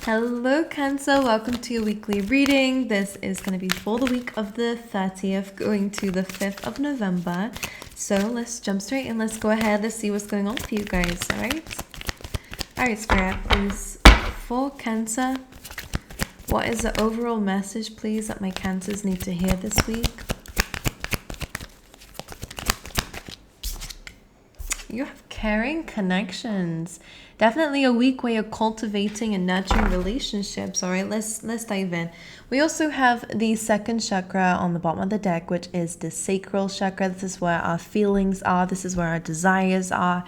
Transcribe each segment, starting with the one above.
Hello Cancer, welcome to your weekly reading. This is going to be for the week of the 30th going to the 5th of November. So let's jump straight in. Let's go ahead. Let's see what's going on for you guys. Alright, Spirit, please. For Cancer, what is the overall message, please, that my Cancers need to hear this week? You have caring connections. Definitely a week where you're cultivating and nurturing relationships. All right, let's dive in. We also have the second chakra on the bottom of the deck, which is the sacral chakra. This is where our feelings are. This is where our desires are.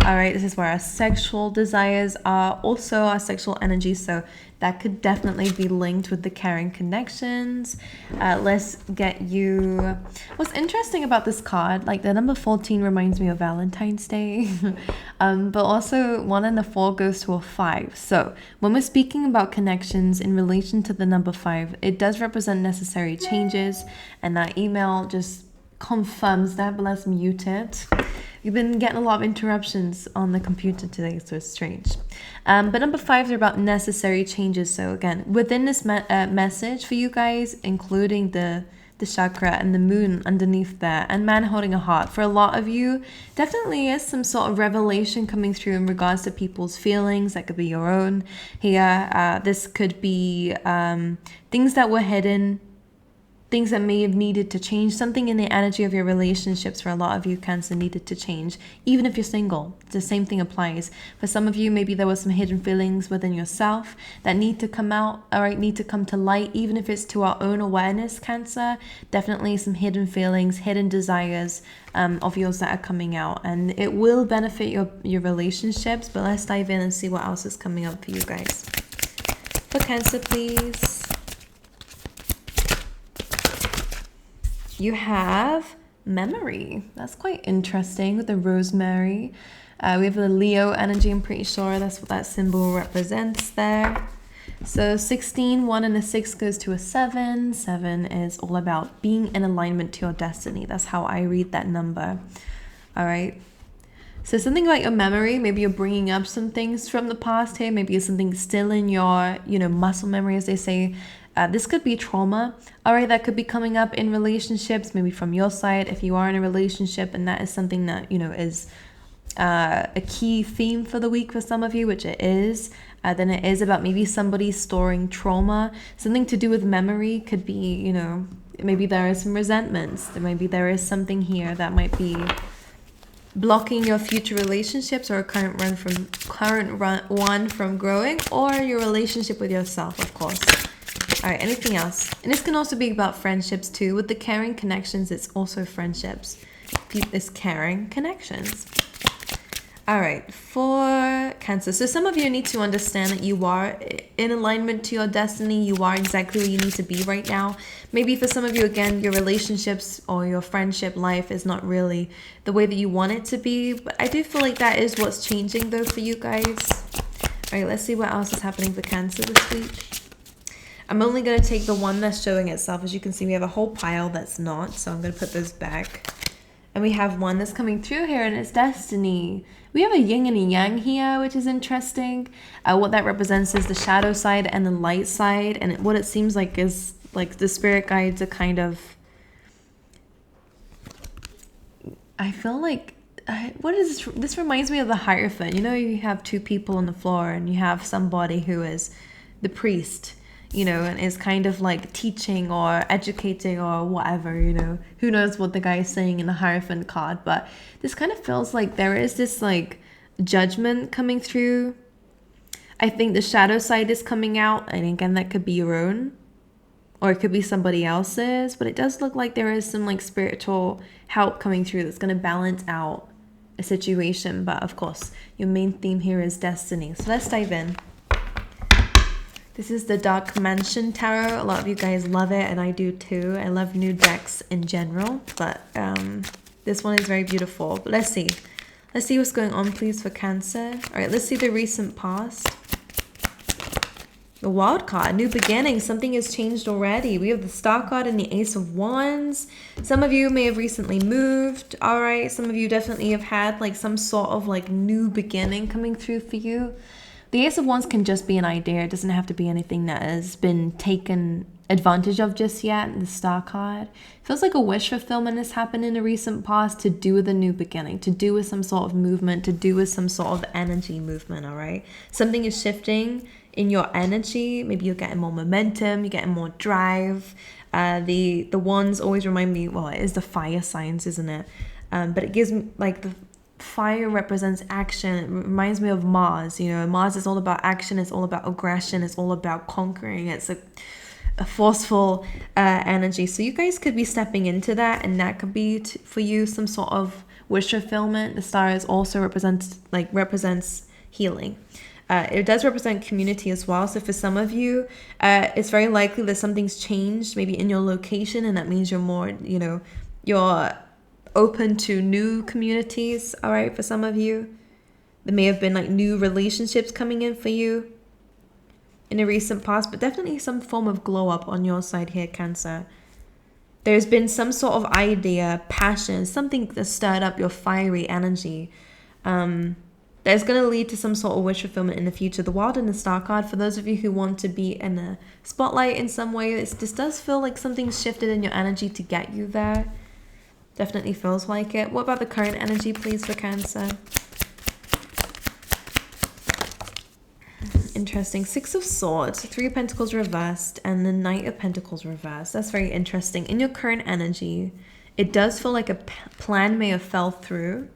All right, this is where our sexual desires are, also our sexual energy. So that could definitely be linked with the caring connections. Let's get you... What's interesting about this card, like the number 14 reminds me of Valentine's Day, but also 1 and the 4 goes to a 5. So when we're speaking about connections in relation to the number 5, it does represent necessary changes, and that email just confirms that, but let's mute it. We've been getting a lot of interruptions on the computer today, so it's strange. But number 5 are about necessary changes. So again, within this message for you guys, including the chakra and the moon underneath there, and man holding a heart, for a lot of you, definitely is some sort of revelation coming through in regards to people's feelings. That could be your own here. This could be things that were hidden, things that may have needed to change. Something in the energy of your relationships for a lot of you, Cancer, needed to change. Even if you're single, the same thing applies. For some of you, maybe there was some hidden feelings within yourself that need to come out, all right, need to come to light, even if it's to our own awareness, Cancer. Definitely some hidden feelings, hidden desires of yours that are coming out. And it will benefit your relationships, but let's dive in and see what else is coming up for you guys. For Cancer, please. You have memory. That's quite interesting with the rosemary. We have the Leo energy. I'm pretty sure that's what that symbol represents there. So 16, 1 and a 6 goes to a 7. 7 is all about being in alignment to your destiny. That's how I read that number. All right. So something about your memory, maybe you're bringing up some things from the past here. Maybe it's something still in your, muscle memory, as they say. This could be trauma, all right, that could be coming up in relationships, maybe from your side, if you are in a relationship, and that is something that, is a key theme for the week for some of you, which it is. Then it is about maybe somebody storing trauma, something to do with memory. Could be, maybe there is some resentments. Maybe there is something here that might be blocking your future relationships or a current one from growing, or your relationship with yourself, of course. All right, anything else? And this can also be about friendships too. With the caring connections, it's also friendships. It's caring connections. All right, for Cancer. So some of you need to understand that you are in alignment to your destiny. You are exactly where you need to be right now. Maybe for some of you, again, your relationships or your friendship life is not really the way that you want it to be. But I do feel like that is what's changing though for you guys. All right, let's see what else is happening for Cancer this week. I'm only going to take the one that's showing itself. As you can see, we have a whole pile that's not. So I'm going to put those back. And we have one that's coming through here, and it's destiny. We have a yin and a yang here, which is interesting. What that represents is the shadow side and the light side. And what it seems like is like the spirit guides are kind of... I feel like... what is this? This reminds me of the Hierophant. You have 2 people on the floor, and you have somebody who is the priest, and is kind of like teaching or educating or whatever, who knows what the guy is saying in the Hierophant card. But this kind of feels like there is this like judgment coming through. I think the shadow side is coming out, and again, that could be your own, or it could be somebody else's, but it does look like there is some like spiritual help coming through that's going to balance out a situation. But of course, your main theme here is destiny. So let's dive in. This is the Dark Mansion Tarot. A lot of you guys love it, and I do too. I love new decks in general, but this one is very beautiful. But let's see. Let's see what's going on, please, for Cancer. All right, let's see the recent past. The Wild card, new beginning. Something has changed already. We have the Star card and the Ace of Wands. Some of you may have recently moved. All right, some of you definitely have had like some sort of like new beginning coming through for you. The Ace of Wands can just be an idea. It doesn't have to be anything that has been taken advantage of just yet. The Star card feels like a wish fulfillment has happened in the recent past, to do with a new beginning, to do with some sort of movement, to do with some sort of energy movement. All right, something is shifting in your energy. Maybe you're getting more momentum, you're getting more drive. The wands always remind me, well, it is the fire signs, isn't it? But it gives me, like, the fire represents action. It reminds me of Mars. You know, Mars is all about action, it's all about aggression, it's all about conquering. It's a forceful energy. So you guys could be stepping into that, and that could be for you some sort of wish fulfillment. The stars also represents healing. It does represent community as well. So for some of you, it's very likely that something's changed maybe in your location, and that means you're more, you know, you're open to new communities. All right, for some of you, there may have been like new relationships coming in for you in the recent past, but definitely some form of glow up on your side here, Cancer. There's been some sort of idea, passion, something that stirred up your fiery energy. That's going to lead to some sort of wish fulfillment in the future. The Wild and the Star card, for those of you who want to be in the spotlight in some way, this does feel like something's shifted in your energy to get you there. Definitely feels like it. What about the current energy, please, for Cancer? Interesting. Six of Swords, Three of Pentacles reversed, and the Knight of Pentacles reversed. That's very interesting. In your current energy, it does feel like a plan may have fell through.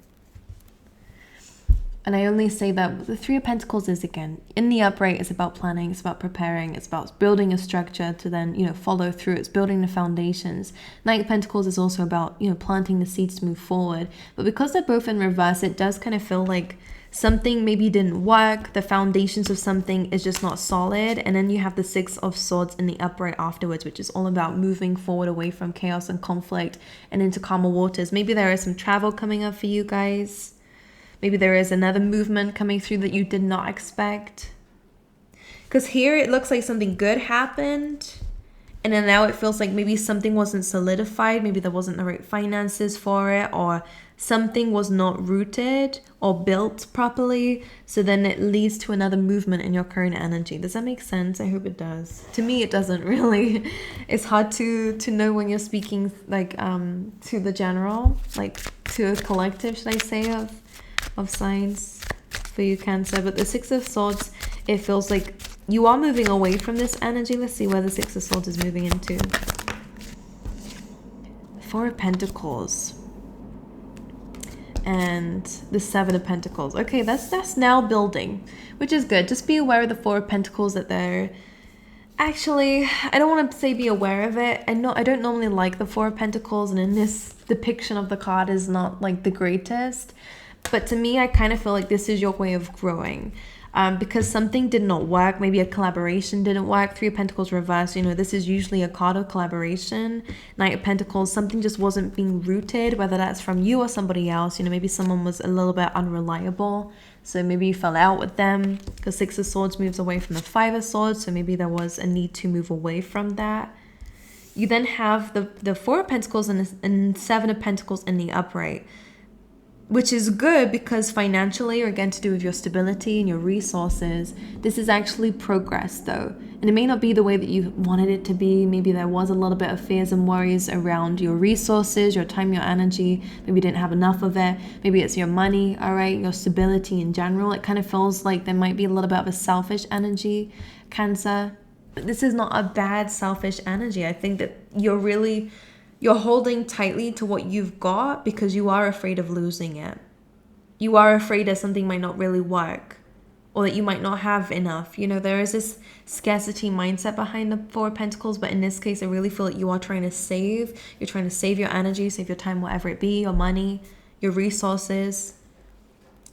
And I only say that the Three of Pentacles is, again, in the upright, it's about planning, it's about preparing, it's about building a structure to then, you know, follow through. It's building the foundations. Knight of Pentacles is also about, you know, planting the seeds to move forward. But because they're both in reverse, it does kind of feel like something maybe didn't work. The foundations of something is just not solid. And then you have the Six of Swords in the upright afterwards, which is all about moving forward away from chaos and conflict and into calmer waters. Maybe there is some travel coming up for you guys. Maybe there is another movement coming through that you did not expect. Because here it looks like something good happened. And then now it feels like maybe something wasn't solidified. Maybe there wasn't the right finances for it. Or something was not rooted or built properly. So then it leads to another movement in your current energy. Does that make sense? I hope it does. To me, it doesn't really. It's hard to know when you're speaking like to the general, like to a collective, should I say, of signs for you, Cancer. But the Six of Swords, it feels like you are moving away from this energy. Let's see where the Six of Swords is moving into. Four of Pentacles and the Seven of Pentacles. Okay, that's now building, which is good. Just be aware of the Four of Pentacles, that they're actually, I don't want to say be aware of it. I don't normally like the Four of Pentacles, and in this depiction of the card is not like the greatest. But to me, I kind of feel like this is your way of growing. Because something did not work. Maybe a collaboration didn't work. Three of Pentacles reversed. You know, this is usually a card of collaboration. Knight of Pentacles, something just wasn't being rooted, whether that's from you or somebody else. You know, maybe someone was a little bit unreliable. So maybe you fell out with them. Because Six of Swords moves away from the Five of Swords. So maybe there was a need to move away from that. You then have the Four of Pentacles and Seven of Pentacles in the upright, which is good because financially, or again to do with your stability and your resources, this is actually progress though. And it may not be the way that you wanted it to be. Maybe there was a little bit of fears and worries around your resources, your time, your energy. Maybe you didn't have enough of it. Maybe it's your money, all right, your stability in general. It kind of feels like there might be a little bit of a selfish energy, Cancer. But this is not a bad selfish energy. I think that you're holding tightly to what you've got because you are afraid of losing it. You are afraid that something might not really work, or that you might not have enough. You know, there is this scarcity mindset behind the Four of Pentacles, but in this case, I really feel like you are trying to save. You're trying to save your energy, save your time, whatever it be, your money, your resources.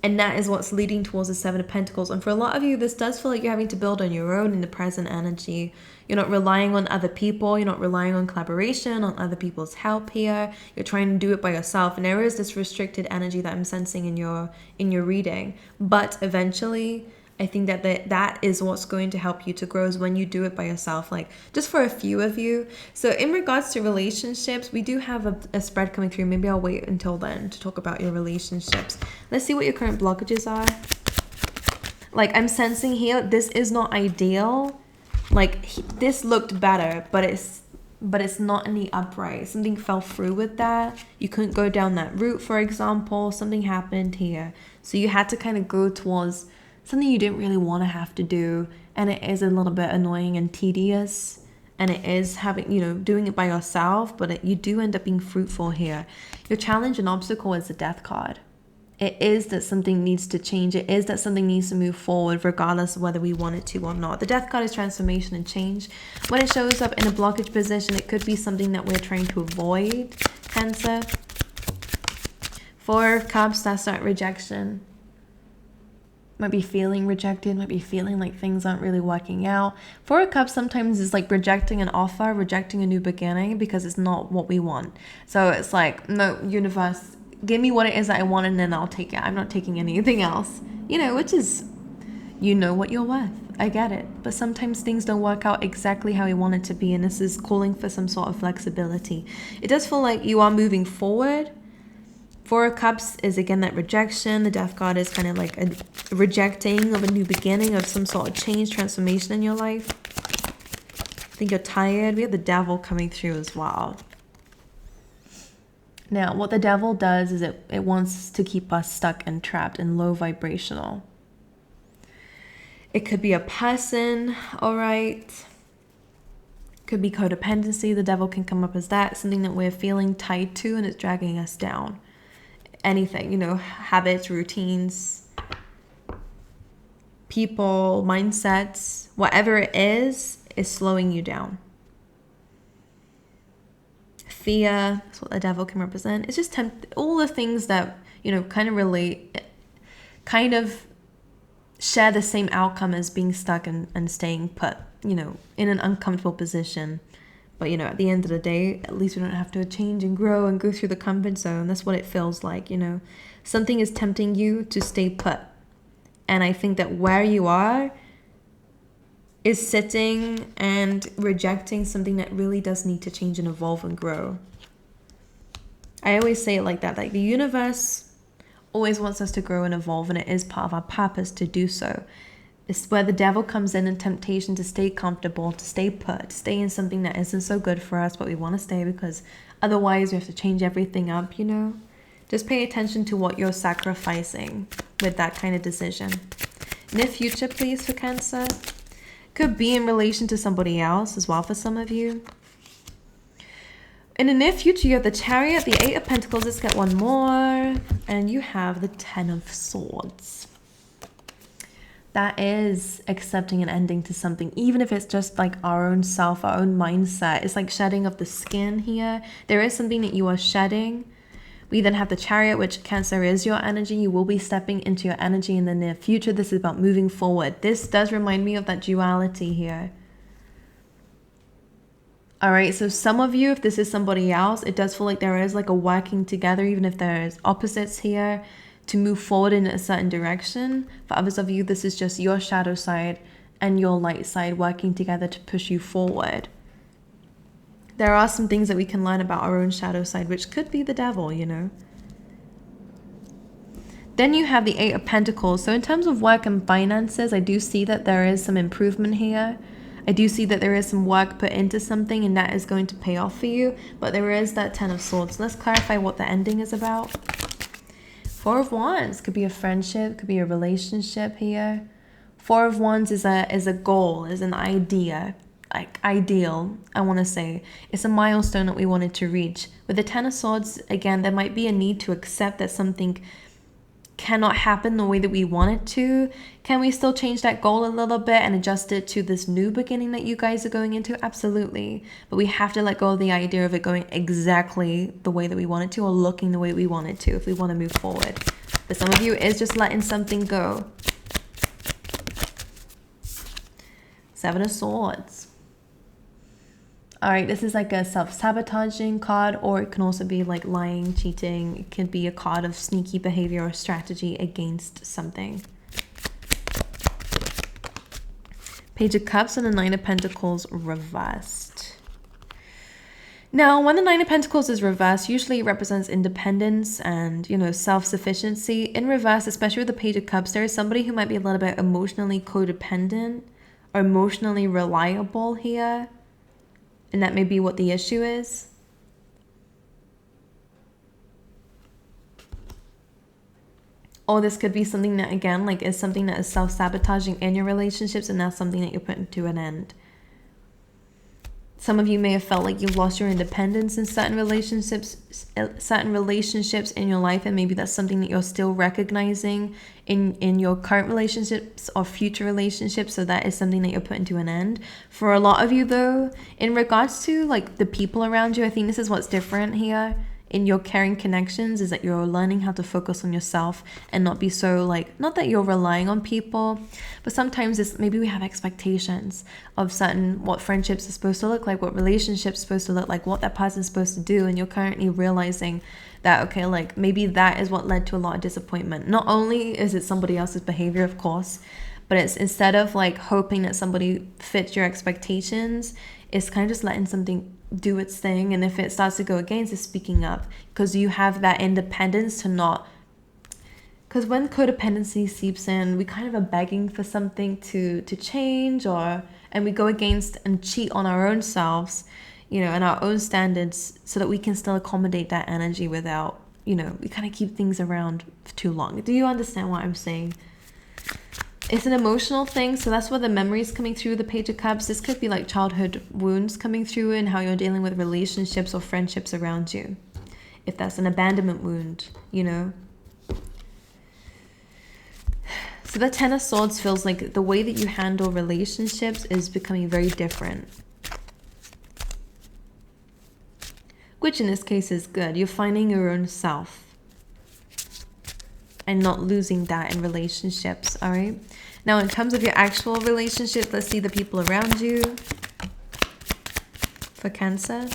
And that is what's leading towards the Seven of Pentacles. And for a lot of you, this does feel like you're having to build on your own in the present energy. You're not relying on other people. You're not relying on collaboration, on other people's help here. You're trying to do it by yourself. And there is this restricted energy that I'm sensing in your reading. But eventually, I think that is what's going to help you to grow, is when you do it by yourself, like just for a few of you. So in regards to relationships, we do have a spread coming through. Maybe I'll wait until then to talk about your relationships. Let's see what your current blockages are. Like I'm sensing here, this is not ideal. Like this looked better, but it's not in the upright. Something fell through with that. You couldn't go down that route, for example. Something happened here. So you had to kind of go towards something you didn't really want to have to do. And it is a little bit annoying and tedious. And it is having, you know, doing it by yourself, but you do end up being fruitful here. Your challenge and obstacle is the death card. It is that something needs to change. It is that something needs to move forward regardless of whether we want it to or not. The death card is transformation and change. When it shows up in a blockage position, it could be something that we're trying to avoid, Cancer. Four of Cups, that's that rejection. Might be feeling rejected, might be feeling like things aren't really working out. Four of Cups sometimes is like rejecting an offer, rejecting a new beginning because it's not what we want. So it's like, no, universe, give me what it is that I want and then I'll take it. I'm not taking anything else. You know, which is, you know what you're worth. I get it. But sometimes things don't work out exactly how we want it to be, and this is calling for some sort of flexibility. It does feel like you are moving forward. Four of Cups is again that rejection. The Death card is kind of like a rejecting of a new beginning, of some sort of change, transformation in your life. I think you're tired. We have the Devil coming through as well. Now, what the Devil does is it wants to keep us stuck and trapped and low vibrational. It could be a person, all right. Could be codependency. The Devil can come up as that, something that we're feeling tied to and it's dragging us down. Anything, you know, habits, routines, people, mindsets, whatever it is slowing you down. Fear, that's what the Devil can represent. It's just all the things that, you know, kind of relate, kind of share the same outcome as being stuck and staying put, you know, in an uncomfortable position. But, you know, at the end of the day, at least we don't have to change and grow and go through the comfort zone. That's what it feels like, you know. Something is tempting you to stay put. And I think that where you are is sitting and rejecting something that really does need to change and evolve and grow. I always say it like that. Like the universe always wants us to grow and evolve, and it is part of our purpose to do so. It's where the Devil comes in temptation to stay comfortable, to stay put, to stay in something that isn't so good for us, but we want to stay because otherwise we have to change everything up, you know? Just pay attention to what you're sacrificing with that kind of decision. Near future, please, for Cancer. Could be in relation to somebody else as well for some of you. In the near future, you have the Chariot, the Eight of Pentacles. Let's get one more. And you have the Ten of Swords. That is accepting an ending to something, even if it's just like our own self, our own mindset. It's like shedding of the skin here. There is something that you are shedding. We then have the Chariot, which Cancer is your energy. You will be stepping into your energy in the near future. This is about moving forward. This does remind me of that duality here. All right, so some of you, if this is somebody else, it does feel like there is like a working together, even if there is opposites here, to move forward in a certain direction. For others of you, this is just your shadow side and your light side working together to push you forward. There are some things that we can learn about our own shadow side, which could be the Devil, you know. Then you have the Eight of Pentacles. So in terms of work and finances, I do see that there is some improvement here. I do see that there is some work put into something and that is going to pay off for you. But there is that Ten of Swords. Let's clarify what the ending is about. Four of Wands could be a friendship, could be a relationship here. Four of Wands is a goal, is an idea, like ideal, I want to say. It's a milestone that we wanted to reach. With the Ten of Swords, again, there might be a need to accept that something cannot happen the way that we want it to. Can we still change that goal a little bit and adjust it to this new beginning that you guys are going into? Absolutely. But we have to let go of the idea of it going exactly the way that we want it to or looking the way we want it to if we want to move forward. For some of you, it's just letting something go. Seven of Swords. All right, this is like a self-sabotaging card, or it can also be like lying, cheating. It could be a card of sneaky behavior or strategy against something. Page of Cups and the Nine of Pentacles reversed. Now, when the Nine of Pentacles is reversed, usually it represents independence and, you know, self-sufficiency. In reverse, especially with the Page of Cups, there is somebody who might be a little bit emotionally codependent or emotionally reliable here. And that may be what the issue is. Or this could be something that, again, like is something that is self-sabotaging in your relationships, and that's something that you're putting to an end. Some of you may have felt like you've lost your independence in certain relationships in your life, and maybe that's something that you're still recognizing in your current relationships or future relationships. So that is something that you're putting to an end. For a lot of you though, in regards to like the people around you, I think this is what's different here in your caring connections, is that you're learning how to focus on yourself and not be so like, not that you're relying on people, but sometimes it's maybe we have expectations of certain, what friendships are supposed to look like, what relationships are supposed to look like, what that person's supposed to do, and you're currently realizing that, okay, like maybe that is what led to a lot of disappointment. Not only is it somebody else's behavior, of course, but it's instead of like hoping that somebody fits your expectations, it's kind of just letting something do its thing. And if it starts to go against, it's speaking up, because you have that independence to not, because when codependency seeps in, we kind of are begging for something to change, and we go against and cheat on our own selves, you know, and our own standards, so that we can still accommodate that energy without, you know, we kind of keep things around for too long. Do you understand what I'm saying? It's an emotional thing, so that's where the memories coming through the Page of Cups. This could be like childhood wounds coming through and how you're dealing with relationships or friendships around you. If that's an abandonment wound, you know. So the Ten of Swords feels like the way that you handle relationships is becoming very different. Which in this case is good. You're finding your own self and not losing that in relationships, all right? Now, in terms of your actual relationship, let's see the people around you for Cancer.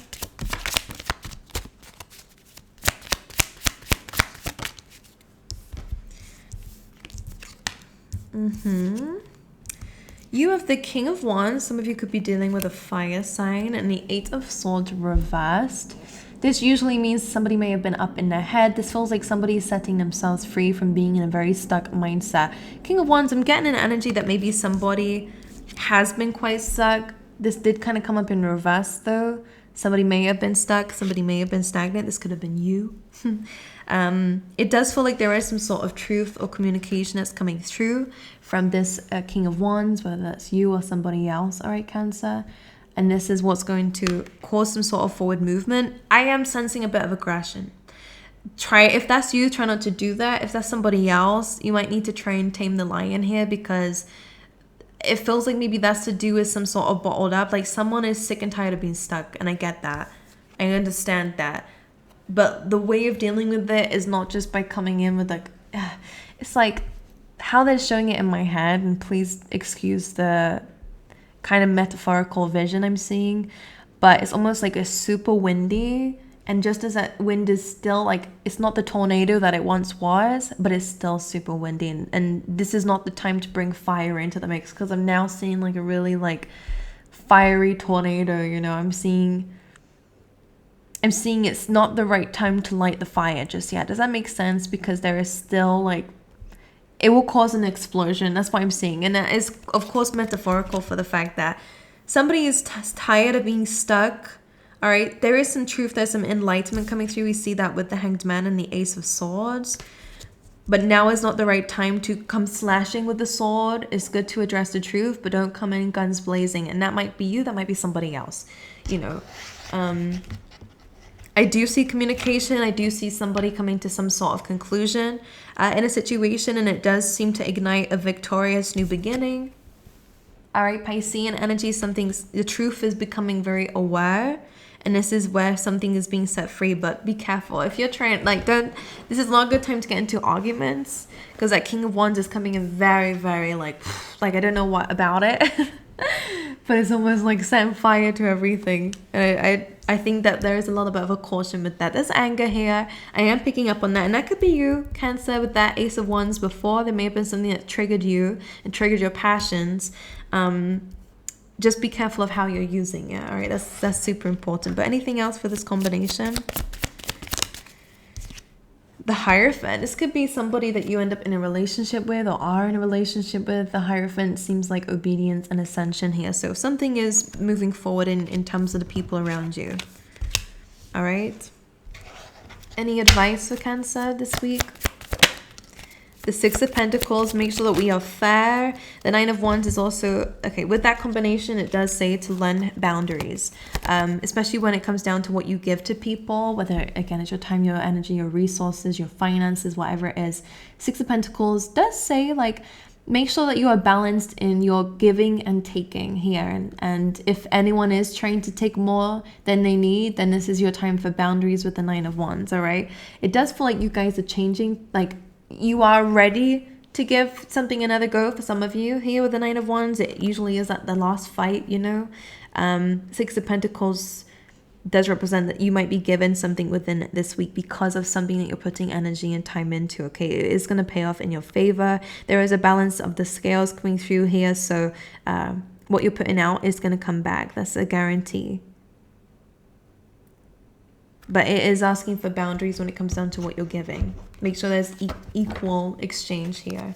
You have the King of Wands. Some of you could be dealing with a fire sign, and the Eight of Swords reversed. This usually means somebody may have been up in their head. This feels like somebody is setting themselves free from being in a very stuck mindset. King of Wands, I'm getting an energy that maybe somebody has been quite stuck. This did kind of come up in reverse though. Somebody may have been stuck. Somebody may have been stagnant. This could have been you. It does feel like there is some sort of truth or communication that's coming through from this King of Wands, whether that's you or somebody else. All right, Cancer. And this is what's going to cause some sort of forward movement. I am sensing a bit of aggression. If that's you, try not to do that. If that's somebody else, you might need to try and tame the lion here, because it feels like maybe that's to do with some sort of bottled up. Like someone is sick and tired of being stuck. And I get that. I understand that. But the way of dealing with it is not just by coming in with like, it's like how they're showing it in my head. And please excuse the kind of metaphorical vision I'm seeing, but it's almost like it's super windy, and just as that wind is still like, it's not the tornado that it once was, but it's still super windy, and this is not the time to bring fire into the mix, because I'm now seeing like a really like fiery tornado, you know. I'm seeing it's not the right time to light the fire just yet. Does that make sense? Because there is still like, it will cause an explosion. That's what I'm seeing. And that is, of course, metaphorical for the fact that somebody is tired of being stuck. All right. There is some truth. There's some enlightenment coming through. We see that with the Hanged Man and the Ace of Swords. But now is not the right time to come slashing with the sword. It's good to address the truth, but don't come in guns blazing. And that might be you. That might be somebody else. You know, I do see communication. I do see somebody coming to some sort of conclusion in a situation, and it does seem to ignite a victorious new beginning. All right, Piscean energy, the truth is becoming very aware, and this is where something is being set free. But be careful if you're trying, like, this is not a good time to get into arguments, because that King of Wands is coming in very, very like I don't know what about it. But it's almost like setting fire to everything. And I think that there is a little bit of a caution with that. There's anger here. I am picking up on that. And that could be you, Cancer, with that Ace of Wands before. There may have been something that triggered you and triggered your passions. just be careful of how you're using it. All right, that's super important. But anything else for this combination? The Hierophant. This could be somebody that you end up in a relationship with or are in a relationship with. The Hierophant seems like obedience and ascension here. So something is moving forward in terms of the people around you. All right. Any advice for Cancer this week? The Six of Pentacles, make sure that we are fair. The Nine of Wands is also, okay, with that combination, it does say to learn boundaries, especially when it comes down to what you give to people, whether, again, it's your time, your energy, your resources, your finances, whatever it is. Six of Pentacles does say, like, make sure that you are balanced in your giving and taking here. And if anyone is trying to take more than they need, then this is your time for boundaries with the Nine of Wands, all right? It does feel like you guys are changing, like, you are ready to give something another go for some of you. Here with the Nine of Wands, it usually is at the last fight, you know. Six of Pentacles does represent that you might be given something within this week because of something that you're putting energy and time into, okay? It is going to pay off in your favor. There is a balance of the scales coming through here, so what you're putting out is going to come back. That's a guarantee. But it is asking for boundaries when it comes down to what you're giving. Make sure there's equal exchange here.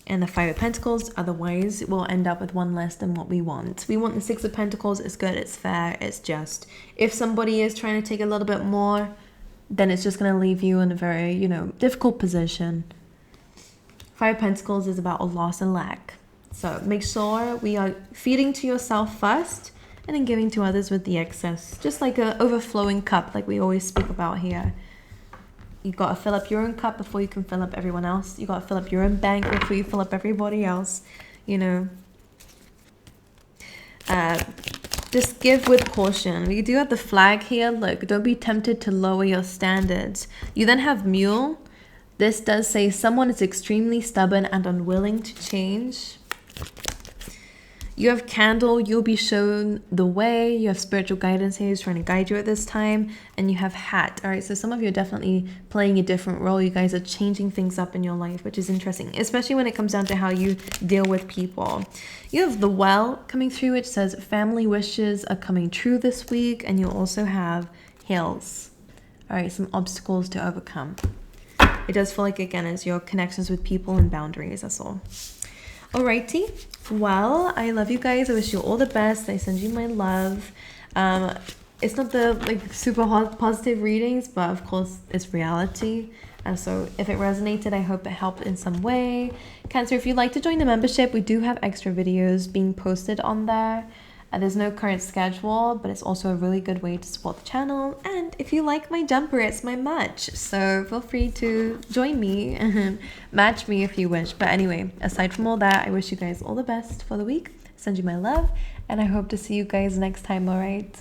And the Five of Pentacles, otherwise we'll end up with one less than what we want. We want the Six of Pentacles. It's good, it's fair, it's just. If somebody is trying to take a little bit more, then it's just going to leave you in a very, you know, difficult position. Five of Pentacles is about a loss and lack. So make sure we are feeding to yourself first, and then giving to others with the excess. Just like an overflowing cup, like we always speak about here. You got to fill up your own cup before you can fill up everyone else. You got to fill up your own bank before you fill up everybody else, you know. Just give with caution. We do have the flag here. Look, don't be tempted to lower your standards. You then have Mule. This does say someone is extremely stubborn and unwilling to change. You have Candle, you'll be shown the way. You have spiritual guidance here, who's trying to guide you at this time. And you have Hat. All right, so some of you are definitely playing a different role. You guys are changing things up in your life, which is interesting, especially when it comes down to how you deal with people. You have the Well coming through, which says family wishes are coming true this week. And you also have Hills. All right, some obstacles to overcome. It does feel like, again, it's your connections with people and boundaries, that's all. Alrighty, well, I love you guys. I wish you all the best. I send you my love. It's not the like super hot positive readings, but of course it's reality. And so if it resonated, I hope it helped in some way. Cancer, if you'd like to join the membership, we do have extra videos being posted on there. There's no current schedule, but it's also a really good way to support the channel. And if you like my jumper, it's my match. So feel free to join me and match me if you wish. But anyway, aside from all that, I wish you guys all the best for the week. Send you my love, and I hope to see you guys next time, all right?